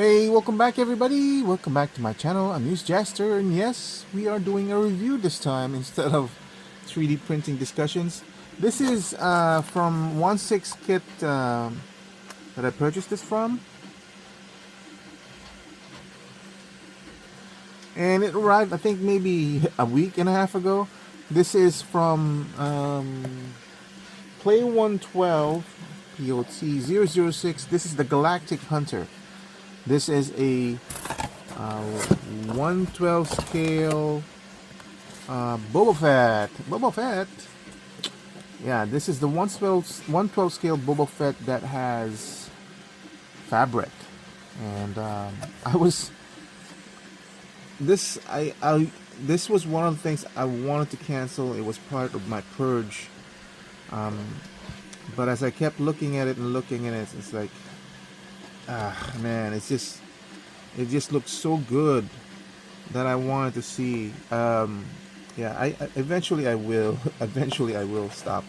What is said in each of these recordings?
Hey, welcome back everybody. Welcome back to my channel, Amused Jester. And yes, we are doing a review this time instead of 3D printing discussions. This is from 1/6 kit that I purchased this from. And it arrived, I think, maybe a week and a half ago. This is from Play 112 POT 006. This is the Galactic Hunter. This is a 112 scale Boba Fett. Boba Fett. Yeah, this is the 112 scale Boba Fett that has fabric, and I was this was one of the things I wanted to cancel. It was part of my purge, but as I kept looking at it and looking at it, it's like, man, it just looks so good that I wanted to see. Yeah, I eventually I will eventually I will stop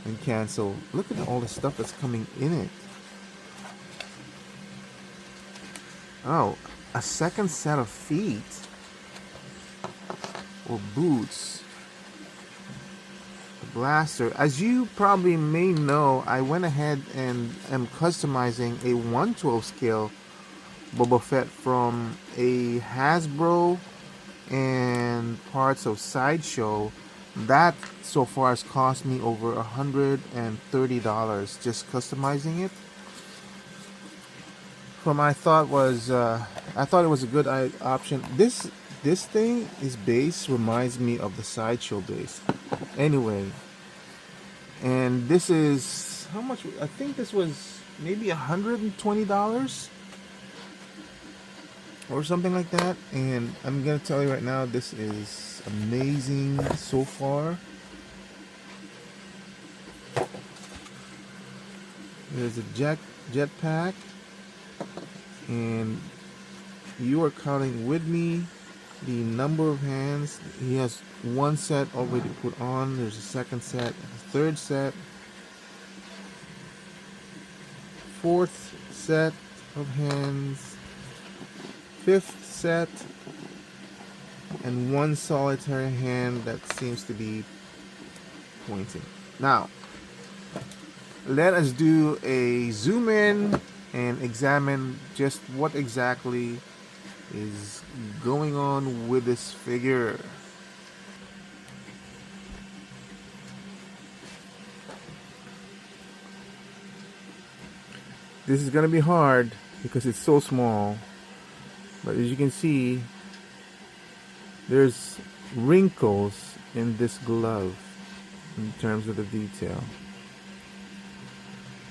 and cancel. Look at all the stuff that's coming in it. Oh, a second set of feet or boots. The blaster. As you probably may know, I went ahead and am customizing a 112 scale Boba Fett from a Hasbro and parts of Sideshow. That so far has cost me over $130 just customizing it. From I thought it was a good option. This thing, is base reminds me of the Sideshow base. Anyway, and this is how much? I think this was maybe $120 or something like that. And I'm gonna tell you right now, this is amazing so far. There's a jetpack, and you are counting with me the number of hands. He has one set already put on. There's a second set, a third set, fourth set of hands, fifth set, and one solitary hand that seems to be pointing. Now, let us do a zoom in and examine just what exactly is going on with this figure. This is going to be hard because it's so small, but as you can see, there's wrinkles in this glove in terms of the detail.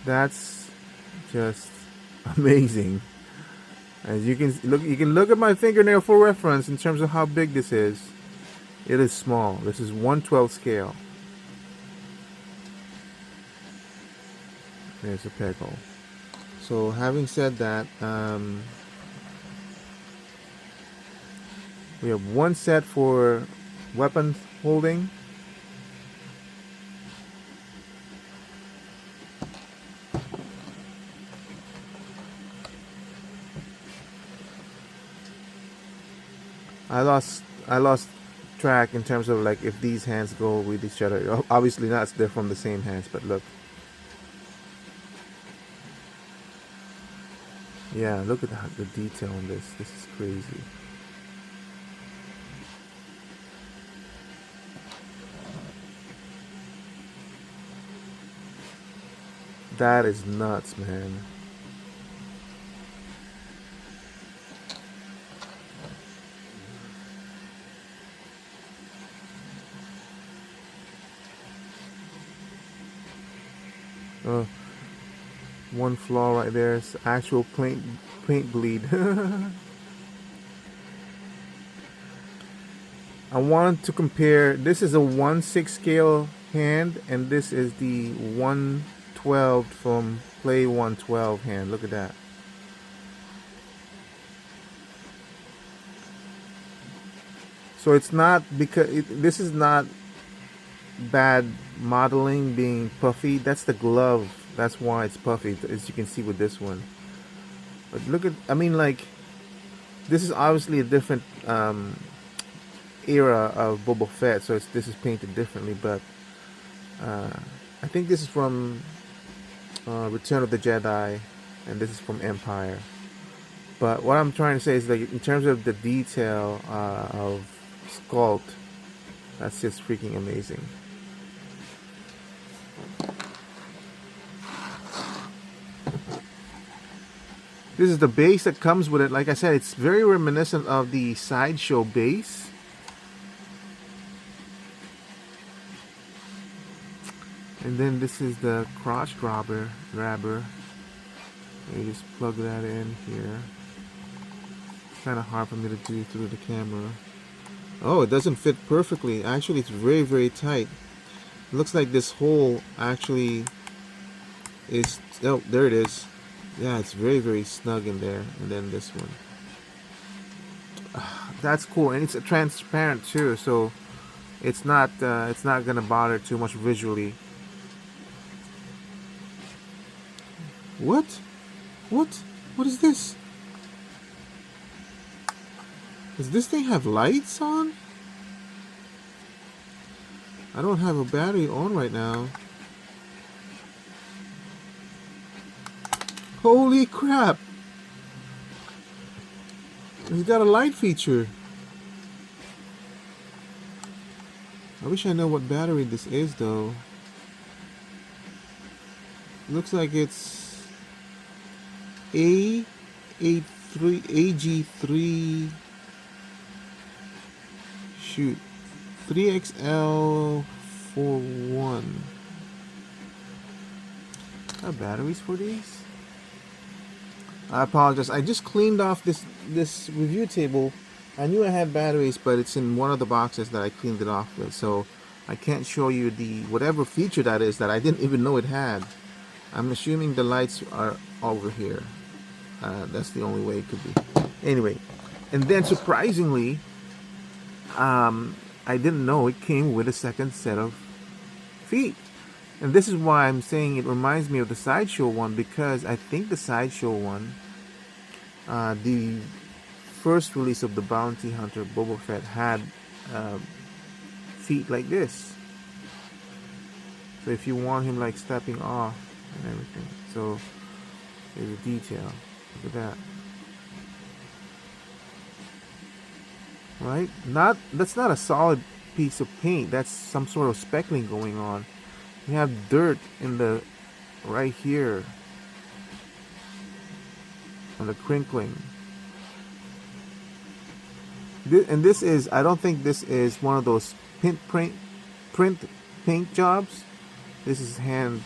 That's just amazing. As you can look at my fingernail for reference in terms of how big this is. It is small. This is 112 scale. There's a peg hole. So having said that, we have one set for weapon holding. I lost track in terms of like if these hands go with each other. Obviously not, they're from the same hands, but look. Yeah, look at the detail on this. This is crazy. That is nuts, man. One flaw right there is actual paint bleed. I wanted to compare. This is a 1/6 scale hand, and this is the 112 from Play 112 hand. Look at that. So it's not because this is not bad modeling being puffy. That's the glove. That's why it's puffy, as you can see with this one. But look at, I mean, like, this is obviously a different era of Boba Fett, so this is painted differently. But uh, I think this is from Return of the Jedi, and this is from Empire. But what I'm trying to say is that in terms of the detail of sculpt, that's just freaking amazing. This is the base that comes with it. Like I said, it's very reminiscent of the Sideshow base. And then this is the crotch grabber. You just plug that in here. It's kind of hard for me to do through the camera. Oh, it doesn't fit perfectly. Actually, it's very, very tight. It looks like this hole actually is... Oh, there it is. Yeah, it's very, very snug in there. And then this one. That's cool. And it's transparent too, so it's not gonna bother too much visually. What? What is this? Does this thing have lights on? I don't have a battery on right now. Holy crap! It's got a light feature. I wish I know what battery this is though. Looks like it's AG3 shoot 3XL41. Are batteries for these? I apologize. I just cleaned off this review table. I knew I had batteries, but it's in one of the boxes that I cleaned it off with, so I can't show you the whatever feature that is that I didn't even know it had. I'm assuming the lights are over here. That's the only way it could be. Anyway, and then surprisingly, I didn't know it came with a second set of feet. And this is why I'm saying it reminds me of the Sideshow one, because I think the Sideshow one, the first release of the Bounty Hunter Boba Fett had feet like this. So if you want him like stepping off and everything. So there's a detail. Look at that. Right? That's not a solid piece of paint. That's some sort of speckling going on. You have dirt in the right here on the crinkling. And this is, I don't think this is one of those print paint jobs. This is hand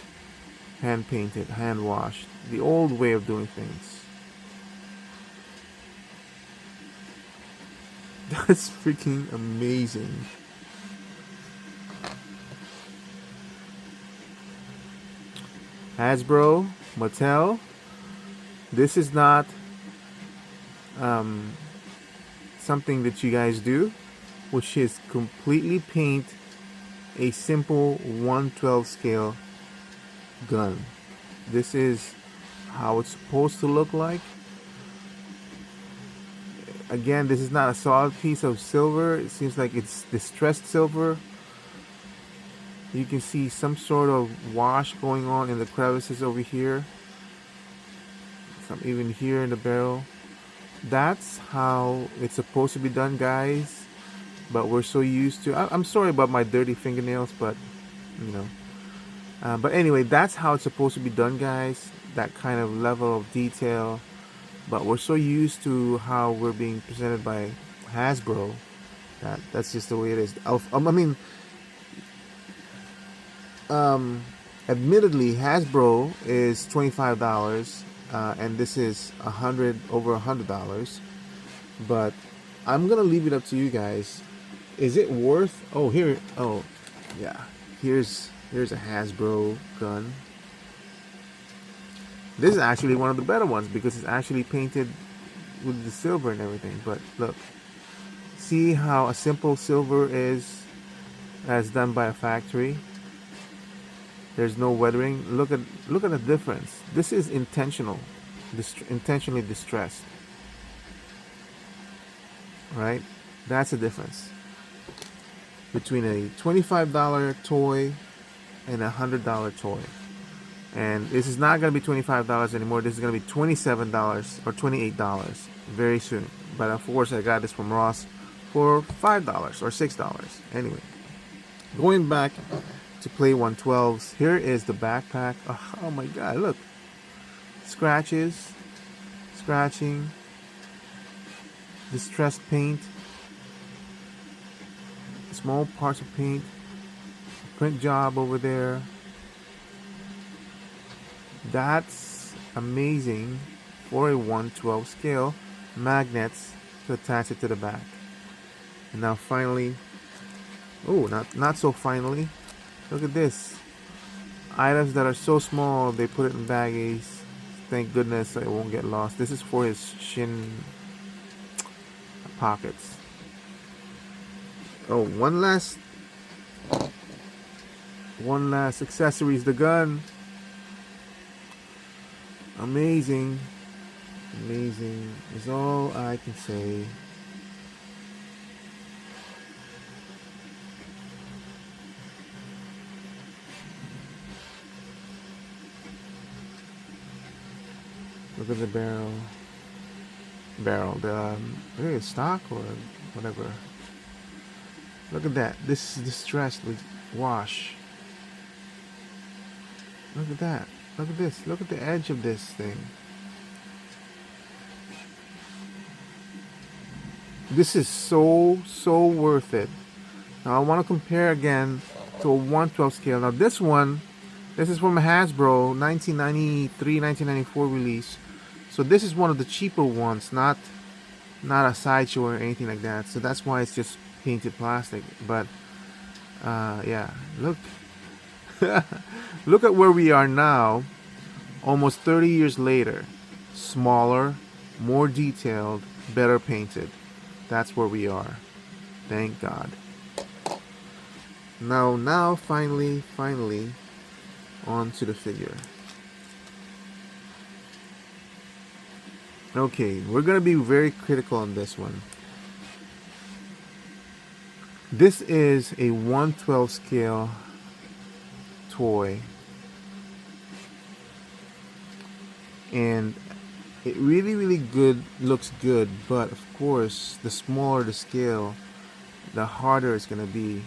painted, hand washed. The old way of doing things. That's freaking amazing. Hasbro, Mattel, this is not something that you guys do, which is completely paint a simple 1/12 scale gun. This is how it's supposed to look like. Again, this is not a solid piece of silver. It seems like it's distressed silver. You can see some sort of wash going on in the crevices over here. Some even here in the barrel. That's how it's supposed to be done, guys. But we're so used to... I'm sorry about my dirty fingernails, but, you know. But anyway, that's how it's supposed to be done, guys. That kind of level of detail. But we're so used to how we're being presented by Hasbro. That's just the way it is. I mean... admittedly, Hasbro is $25, and this is over $100. But I'm gonna leave it up to you guys. Is it worth? Oh, here. Oh, yeah. Here's a Hasbro gun. This is actually one of the better ones because it's actually painted with the silver and everything. But look, see how a simple silver is, as done by a factory. There's no weathering. Look at the difference. This is intentional. intentionally distressed, right? That's the difference between a $25 toy and a $100 toy. And this is not going to be $25 anymore. This is going to be $27 or $28 very soon. But of course, I got this from Ross for $5 or $6. Anyway, going back to play 112s, here is the backpack. Oh my god, look. Scratches, scratching, distressed paint, small parts of paint, print job over there. That's amazing for a 112 scale. Magnets to attach it to the back. And now finally, oh, not so finally. Look at this. Items that are so small, they put it in baggies. Thank goodness it won't get lost. This is for his shin pockets. Oh, one last accessory is the gun. Amazing is all I can say. Look at the barrel, the stock or whatever. Look at that. This is distressed with wash. Look at that. Look at this. Look at the edge of this thing. This is so worth it. Now I want to compare again to a 112 scale. Now this is from a Hasbro 1993, 1994 release. So this is one of the cheaper ones, not a Sideshow or anything like that. So that's why it's just painted plastic. But yeah, look. Look at where we are now, almost 30 years later. Smaller, more detailed, better painted. That's where we are. Thank God. Now finally, on to the figure. Okay, we're going to be very critical on this one. This is a 112 scale toy. And it really looks good, but of course, the smaller the scale, the harder it's going to be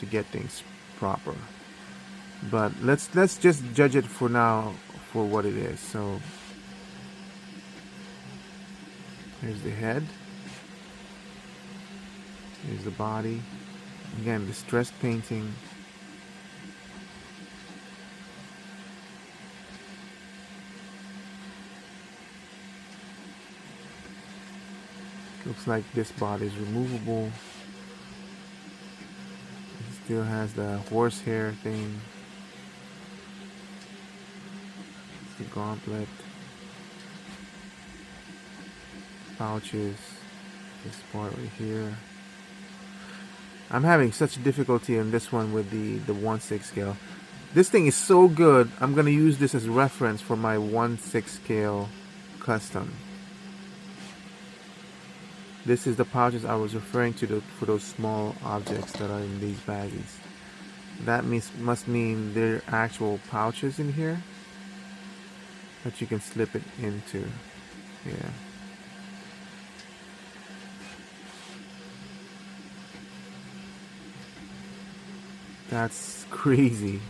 to get things proper. But let's just judge it for now for what it is. So here's the head. Here's the body. Again, distressed painting. Looks like this body is removable. It still has the horsehair thing. The gauntlet. Pouches. This part right here. I'm having such difficulty in this one with the 1/6 scale. This thing is so good, I'm going to use this as reference for my 1/6 scale custom. This is the pouches I was referring to for those small objects that are in these baggies. That must mean there are actual pouches in here that you can slip it into. Yeah. That's crazy.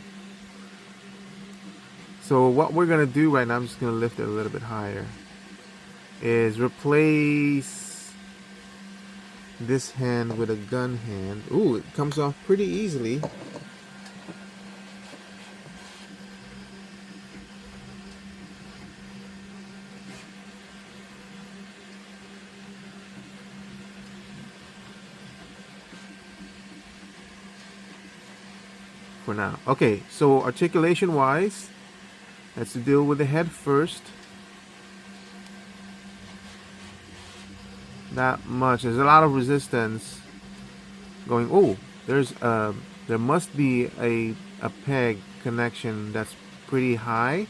So what we're gonna do right now, I'm just gonna lift it a little bit higher, is replace this hand with a gun hand. Ooh, it comes off pretty easily. For now. Okay, so articulation wise, let's deal with the head first. That much. There's a lot of resistance going. Oh, there must be a peg connection that's pretty high.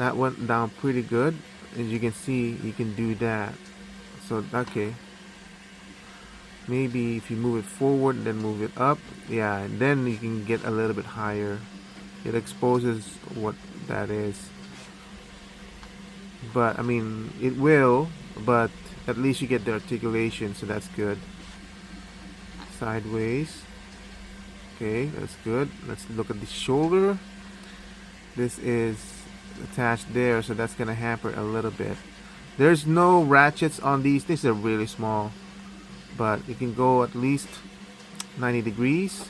That went down pretty good. As you can see, you can do that. So, okay. Maybe if you move it forward, then move it up. Yeah, and then you can get a little bit higher. It exposes what that is. But, I mean, it will, but at least you get the articulation, so that's good. Sideways. Okay, that's good. Let's look at the shoulder. This is attached there, so that's gonna hamper a little bit. There's no ratchets on these. These are really small, but you can go at least 90 degrees.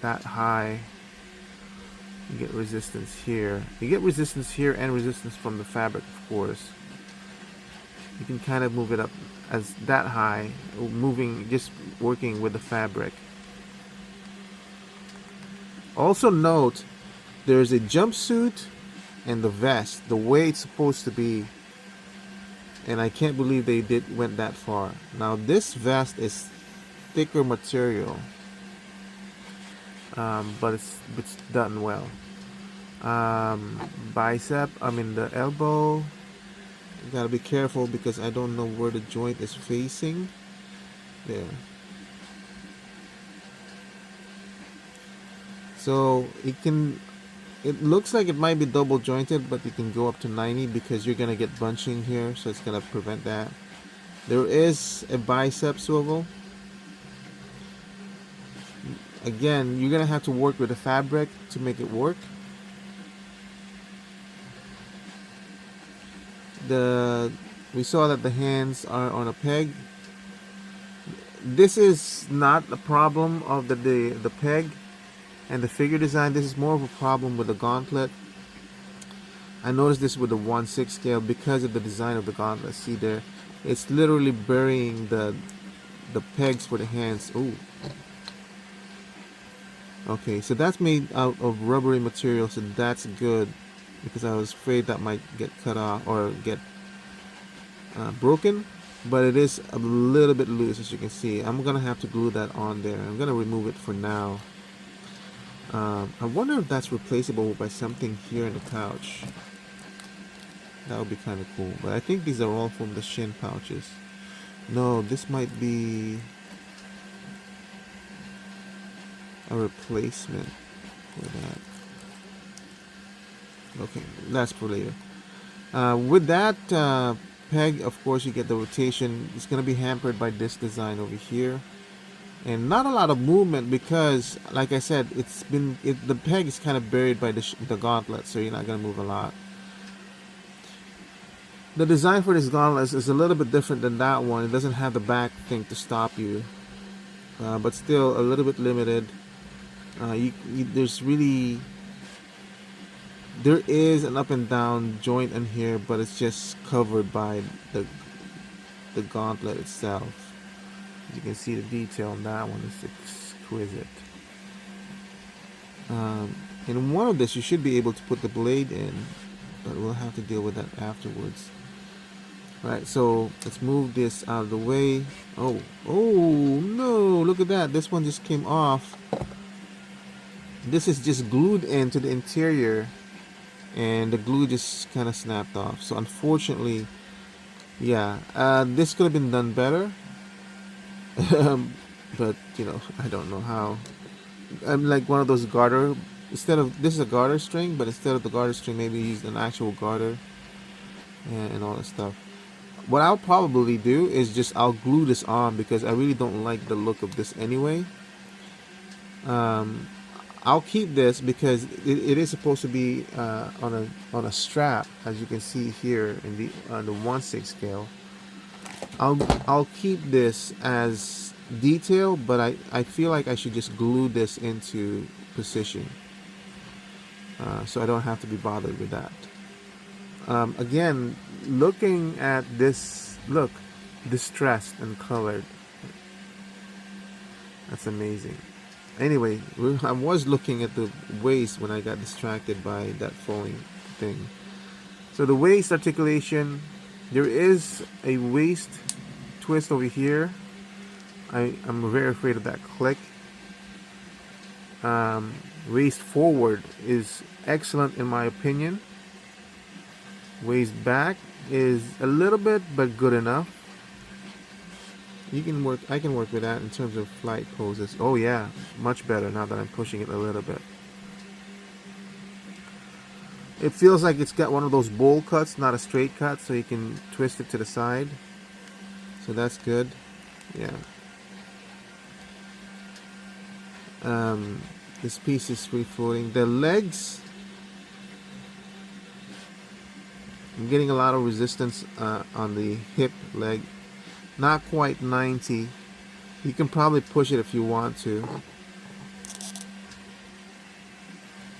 That high. You get resistance here. You get resistance here and resistance from the fabric, of course. You can kind of move it up as that high, moving, just working with the fabric. Also note, there's a jumpsuit and the vest, the way it's supposed to be, and I can't believe they went that far. Now this vest is thicker material, but it's done well. Bicep, I mean the elbow, you gotta be careful because I don't know where the joint is facing. There. So it looks like it might be double jointed, but you can go up to 90 because you're gonna get bunching here, so it's gonna prevent that. There is a bicep swivel. Again, you're gonna have to work with the fabric to make it work. We saw that the hands are on a peg. This is not a problem of the peg and the figure design. This is more of a problem with the gauntlet. I noticed this with the 1/6 scale because of the design of the gauntlet. See there, it's literally burying the pegs for the hands. Ooh. Okay, so that's made out of rubbery material, so that's good because I was afraid that might get cut off or get broken, but it is a little bit loose, as you can see. I'm gonna have to glue that on there. I'm gonna remove it for now. I wonder if that's replaceable by something here in the pouch. That would be kind of cool, but I think these are all from the shin pouches. No, this might be a replacement for that. Okay, that's for later. With that peg, of course, you get the rotation. It's going to be hampered by this design over here, and not a lot of movement because, like I said, the peg is kind of buried by the gauntlet, so you're not going to move a lot. The design for this gauntlet is a little bit different than that one. It doesn't have the back thing to stop you, but still a little bit limited. There is an up and down joint in here, but it's just covered by the gauntlet itself. As you can see, the detail on that one is exquisite. In one of this, you should be able to put the blade in, but we'll have to deal with that afterwards. Right, so let's move this out of the way. Oh no, look at that. This one just came off. This is just glued into the interior, and the glue just kind of snapped off. So unfortunately, yeah, this could have been done better. But you know, I don't know how. I'm like one of those garter. This is a garter string, but instead of the garter string, maybe use an actual garter and all that stuff. What I'll probably do is I'll glue this on because I really don't like the look of this anyway. I'll keep this because it is supposed to be on a strap, as you can see here in the 1/6 scale. I'll keep this as detail, but I feel like I should just glue this into position, so I don't have to be bothered with that. Again, looking at this, look, distressed and colored. That's amazing. Anyway, I was looking at the waist when I got distracted by that falling thing. So the waist articulation, there is a waist twist over here. I'm very afraid of that click. Waist forward is excellent in my opinion. Waist back is a little bit, but good enough. You can work. I can work with that in terms of flight poses. Oh yeah, much better now that I'm pushing it a little bit. It feels like it's got one of those bowl cuts, not a straight cut, so you can twist it to the side. So that's good. Yeah. This piece is free floating. The legs, I'm getting a lot of resistance on the hip leg. Not quite 90. You can probably push it if you want to.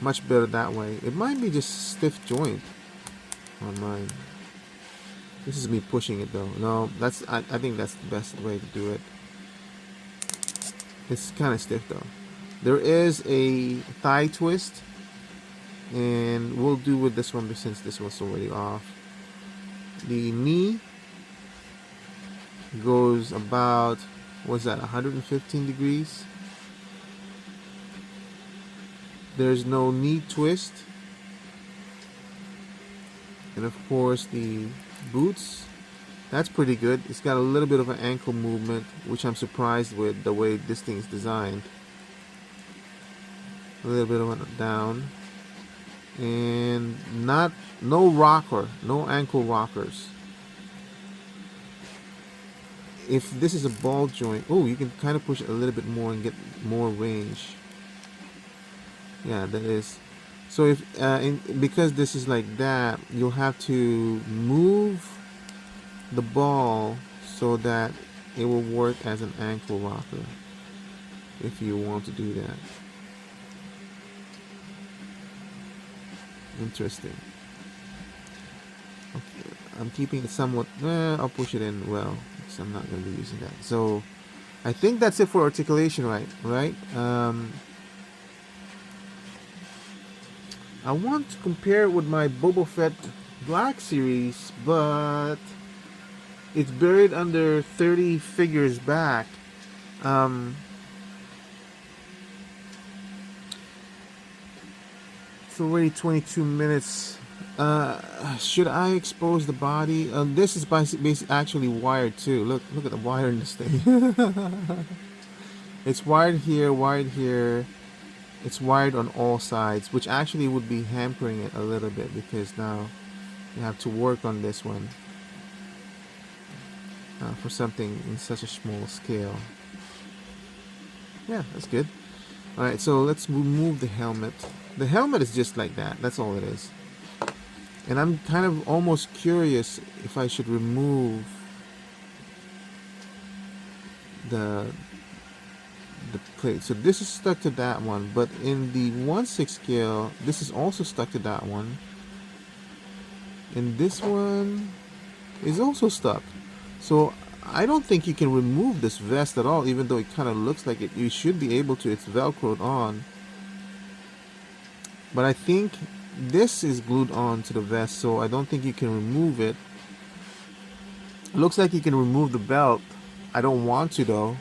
Much better that way. It might be just stiff joint on mine. This is me pushing it though. No, that's I think that's the best way to do it. It's kind of stiff though. There is a thigh twist, and we'll do with this one since this one's already off. The knee goes about, what's that, 115 degrees. There's no knee twist. And of course the boots, that's pretty good. It's got a little bit of an ankle movement, which I'm surprised with the way this thing is designed. A little bit of a down. And no rocker, no ankle rockers. If this is a ball joint, oh, you can kind of push it a little bit more and get more range. Yeah, that is. So if because this is like that, you'll have to move the ball so that it will work as an ankle rocker if you want to do that. Interesting. Okay, I'm keeping it somewhat. I'll push it in well, because I'm not going to be using that. So I think that's it for articulation, right? I want to compare it with my Boba Fett Black Series, but it's buried under 30 figures back. It's already 22 minutes. Should I expose the body? This is basically actually wired too. Look at the wire in this thing. It's wired here, wired here. It's wired on all sides, which actually would be hampering it a little bit because now you have to work on this one for something in such a small scale. Yeah, that's good. Alright, so let's remove the helmet. The helmet is just like that. That's all it is. And I'm kind of almost curious if I should remove the plate. So this is stuck to that one, but in the 1/6 scale, this is also stuck to that one. And this one is also stuck. So I don't think you can remove this vest at all, even though it kind of looks like it. You should be able to. It's velcroed on. But I think this is glued on to the vest, so I don't think you can remove it. It looks like you can remove the belt. I don't want to though,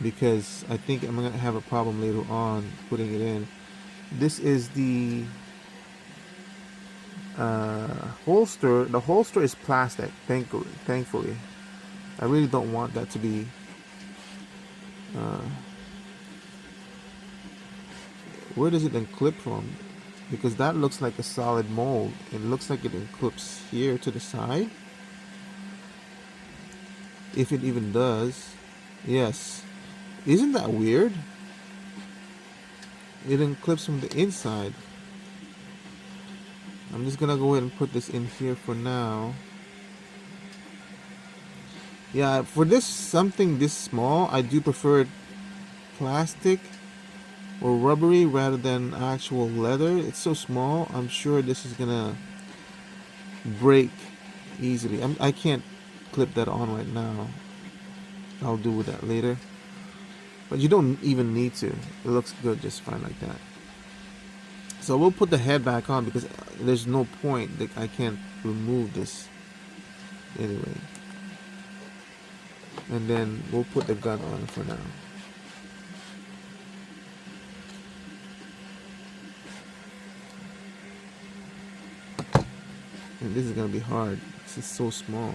because I think I'm gonna have a problem later on putting it in. This is the holster. The holster is plastic, thankfully. I really don't want that to be where does it unclip from? Because that looks like a solid mold. It looks like it unclips here to the side, if it even does. Yes. Isn't that weird? It unclips from the inside. I'm just gonna go ahead and put this in here for now. Yeah, for this something this small, I do prefer plastic or rubbery rather than actual leather. It's so small, I'm sure this is gonna break easily. I can't clip that on right now. I'll do with that later. But you don't even need to. It looks good just fine like that. So we'll put the head back on because there's no point that I can't remove this anyway. And then we'll put the gun on for now. And this is gonna be hard. This is so small.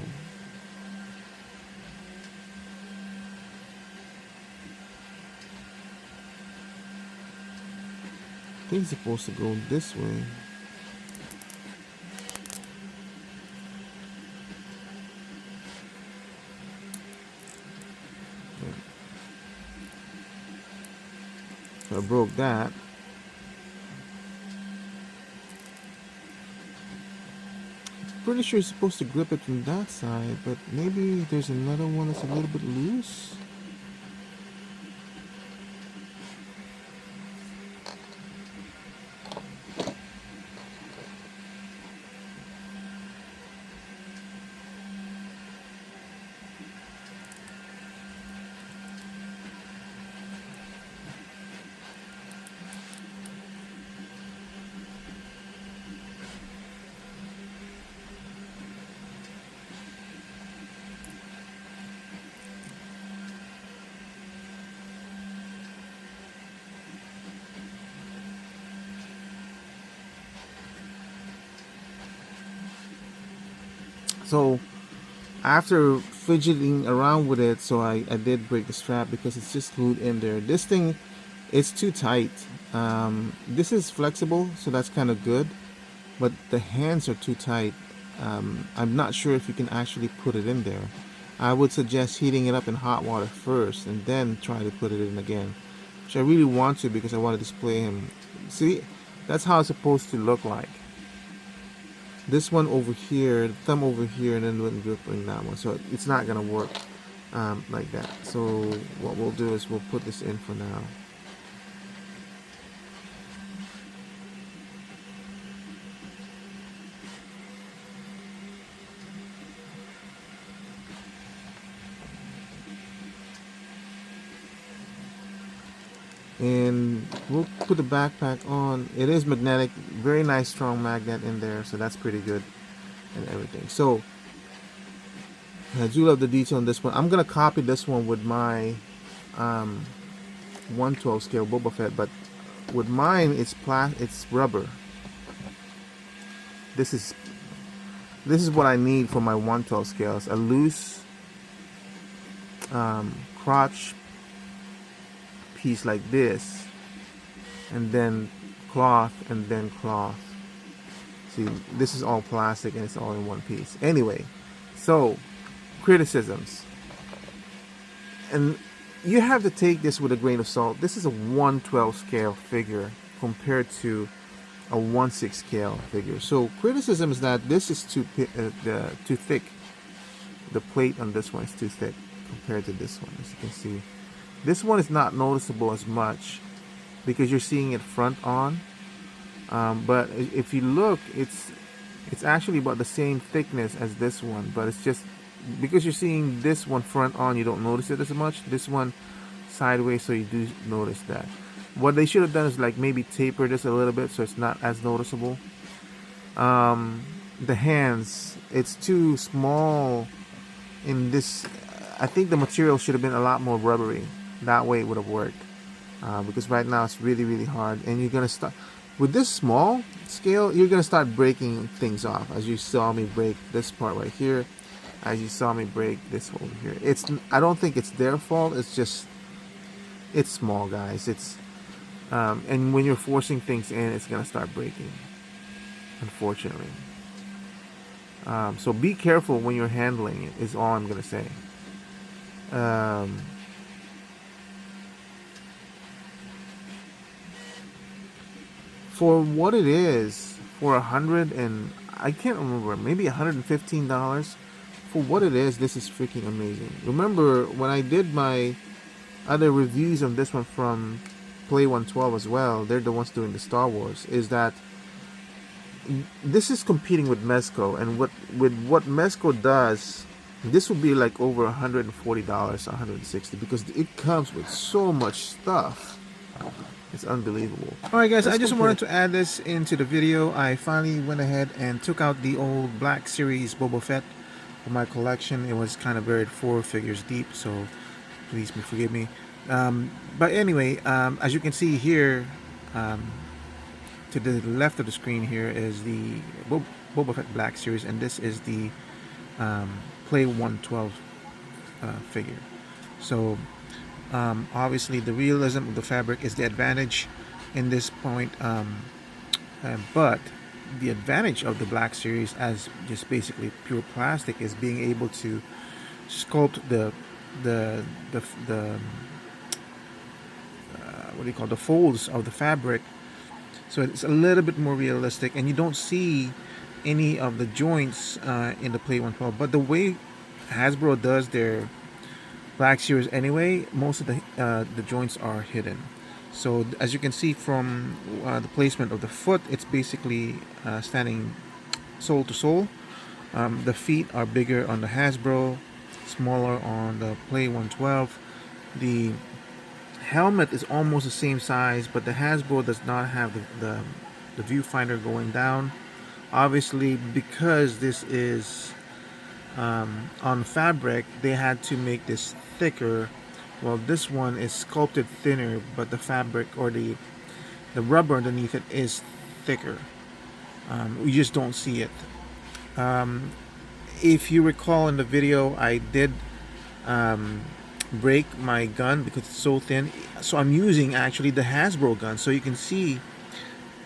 I think it's supposed to go this way. So I broke that. Pretty sure you're supposed to grip it from that side, but maybe there's another one that's a little bit loose. So after fidgeting around with it, so I did break the strap because it's just glued in there. This thing, it's too tight. This is flexible, so that's kind of good, but the hands are too tight. I'm not sure if you can actually put it in there. I would suggest heating it up in hot water first and then try to put it in again, which I really want to because I want to display him. See, that's how it's supposed to look like. This one over here, the thumb over here, and then the grip in that one. So it's not gonna work like that. So what we'll do is we'll put this in for now. And we'll put the backpack on. It is magnetic, very nice strong magnet in there, so that's pretty good and everything. So I do love the detail on this one. I'm gonna copy this one with my 1/12 scale Boba Fett, but with mine it's rubber. This is what I need for my 1/12 scales. A loose crotch piece like this, and then cloth, and then cloth. See, this is all plastic and it's all in one piece. Anyway, so criticisms, and you have to take this with a grain of salt. This is a 1/12 scale figure compared to a 1/6 scale figure. So criticism is that this is too thick. The plate on this one is too thick compared to this one. As you can see, this one is not noticeable as much because you're seeing it front on. But if you look, it's actually about the same thickness as this one, but it's just because you're seeing this one front on, you don't notice it as much. This one sideways, so you do notice that. What they should have done is like maybe taper this a little bit so it's not as noticeable. The hands, it's too small in this. I think the material should have been a lot more rubbery. That way it would have worked. Because right now it's really, really hard, and you're gonna start with this small scale. You're gonna start breaking things off, as you saw me break this part right here, as you saw me break this over here. I don't think it's their fault. It's just it's small, guys. And when you're forcing things in, it's gonna start breaking, unfortunately. So be careful when you're handling it. Is all I'm gonna say. For what it is, for I can't remember, maybe $115. For what it is, this is freaking amazing. Remember when I did my other reviews on this one from Play 112 as well, they're the ones doing the Star Wars, is that this is competing with Mezco, and with what Mezco does, this would be like over $140, $160, because it comes with so much stuff. It's unbelievable. Alright guys, I just wanted to add this into the video. I finally went ahead and took out the old Black Series Boba Fett from my collection. It was kind of buried 4 figures deep, so please forgive me. But anyway, as you can see here, to the left of the screen here is the Boba Fett Black Series, and this is the Play 112 figure. So obviously, the realism of the fabric is the advantage in this point, but the advantage of the Black Series as just basically pure plastic is being able to sculpt the the what do you call, the folds of the fabric, so it's a little bit more realistic, and you don't see any of the joints in the Play 112. But the way Hasbro does their Black Series anyway, most of the joints are hidden. So as you can see from the placement of the foot, it's basically standing sole to sole. The feet are bigger on the Hasbro, smaller on the Play 112. The helmet is almost the same size, but the Hasbro does not have the viewfinder going down. Obviously, because this is on fabric, they had to make this thicker. Well, this one is sculpted thinner, but the fabric or the rubber underneath it is thicker. We just don't see it. If you recall in the video, I did break my gun because it's so thin. So I'm using actually the Hasbro gun, so you can see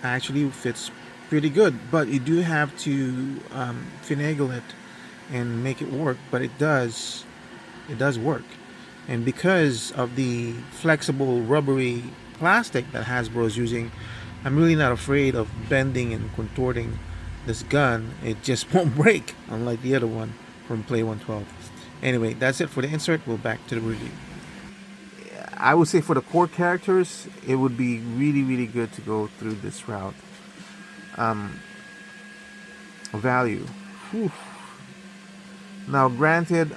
actually fits pretty good. But you do have to finagle it and make it work. But it does work. And because of the flexible rubbery plastic that Hasbro is using, I'm really not afraid of bending and contorting this gun. It just won't break, unlike the other one from Play 112. Anyway, that's it for the insert. We'll back to the review. I would say for the core characters, it would be really, really good to go through this route. Value. Whew. Now, granted,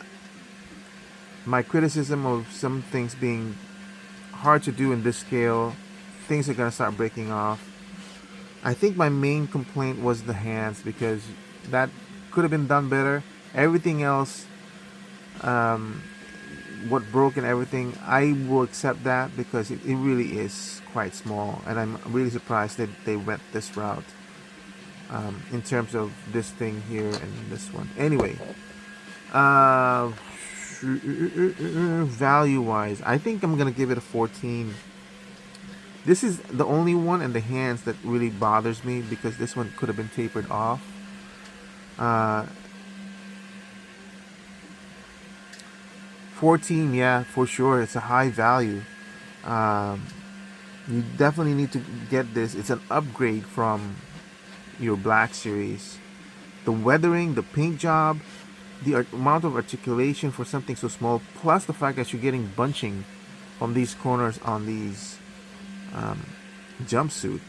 my criticism of some things being hard to do in this scale, things are going to start breaking off. I think my main complaint was the hands, because that could have been done better. Everything else, what broke and everything, I will accept that because it really is quite small, and I'm really surprised that they went this route in terms of this thing here and this one. Anyway, value wise, I think I'm gonna give it a 14. This is the only one in the hands that really bothers me, because this one could have been tapered off. 14, yeah, for sure. It's a high value. You definitely need to get this. It's an upgrade from your Black Series. The weathering, the paint job, the amount of articulation for something so small, plus the fact that you're getting bunching on these corners on these jumpsuit.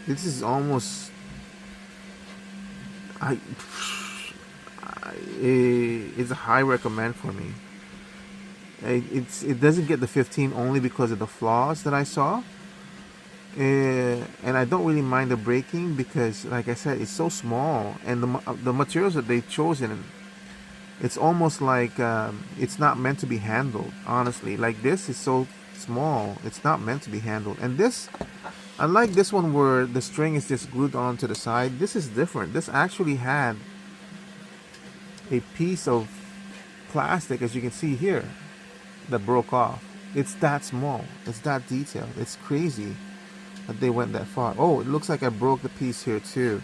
This is almost it's a high recommend for me. It doesn't get the 15 only because of the flaws that I saw, and I don't really mind the breaking because, like I said, it's so small, and the materials that they've chosen, it's almost like it's not meant to be handled. Honestly, like this is so small, it's not meant to be handled. And this, unlike this one where the string is just glued onto the side, this is different. This actually had a piece of plastic, as you can see here, that broke off. It's that small, it's that detailed. It's crazy that they went that far. Oh, it looks like I broke the piece here too.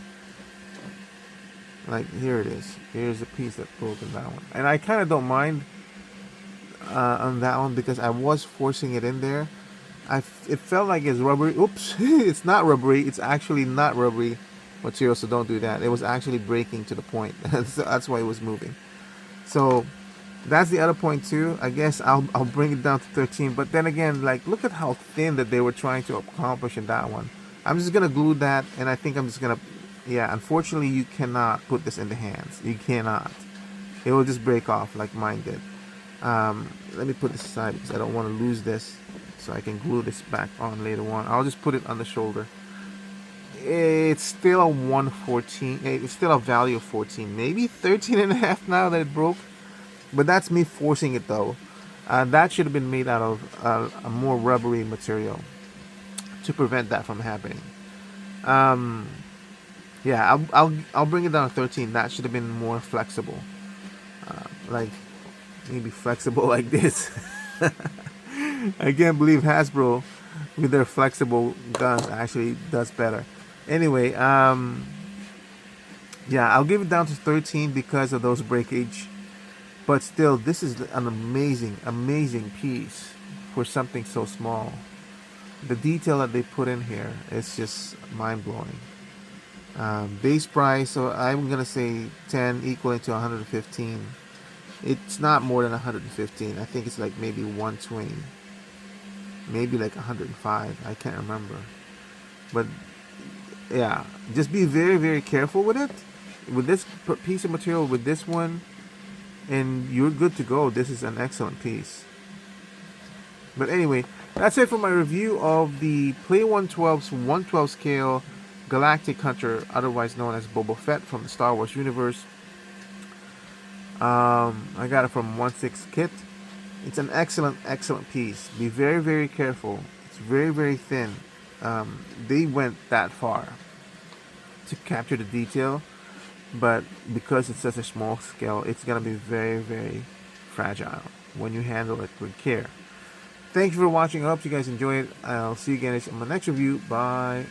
Like, here it is. Here's the piece that broke in that one. And I kind of don't mind on that one because I was forcing it in there. It felt like it's rubbery. Oops, it's not rubbery. It's actually not rubbery material, so don't do that. It was actually breaking to the point. So that's why it was moving. So that's the other point too. I guess I'll bring it down to 13. But then again, like, look at how thin that they were trying to accomplish in that one. I'm just gonna glue that, and I think I'm just gonna, yeah. Unfortunately, you cannot put this in the hands. You cannot. It will just break off like mine did. Let me put this aside because I don't want to lose this, so I can glue this back on later on. I'll just put it on the shoulder. It's still a 114. It's still a value of 14, maybe 13 and a half now that it broke. But that's me forcing it though. That should have been made out of a more rubbery material to prevent that from happening. Yeah, I'll bring it down to 13. That should have been more flexible. Like maybe flexible like this. I can't believe Hasbro with their flexible guns actually does better. Anyway, yeah, I'll give it down to 13 because of those breakage. But still, this is an amazing, amazing piece for something so small. The detail that they put in here is just mind blowing. Base price, so I'm gonna say 10 equaling to 115. It's not more than 115. I think it's like maybe 120, maybe like 105. I can't remember. But yeah, just be very, very careful with it. With this piece of material, with this one, and you're good to go. This is an excellent piece. But anyway, that's it for my review of the Play 112's 112 scale Galactic Hunter, otherwise known as Boba Fett from the Star Wars universe. I got it from 1/6 Kit. It's an excellent, excellent piece. Be very, very careful. It's very, very thin. They went that far to capture the detail, but because it's such a small scale, it's gonna be very, very fragile when you handle it with care. Thank you for watching. I hope you guys enjoy it. I'll see you guys in my next review. Bye.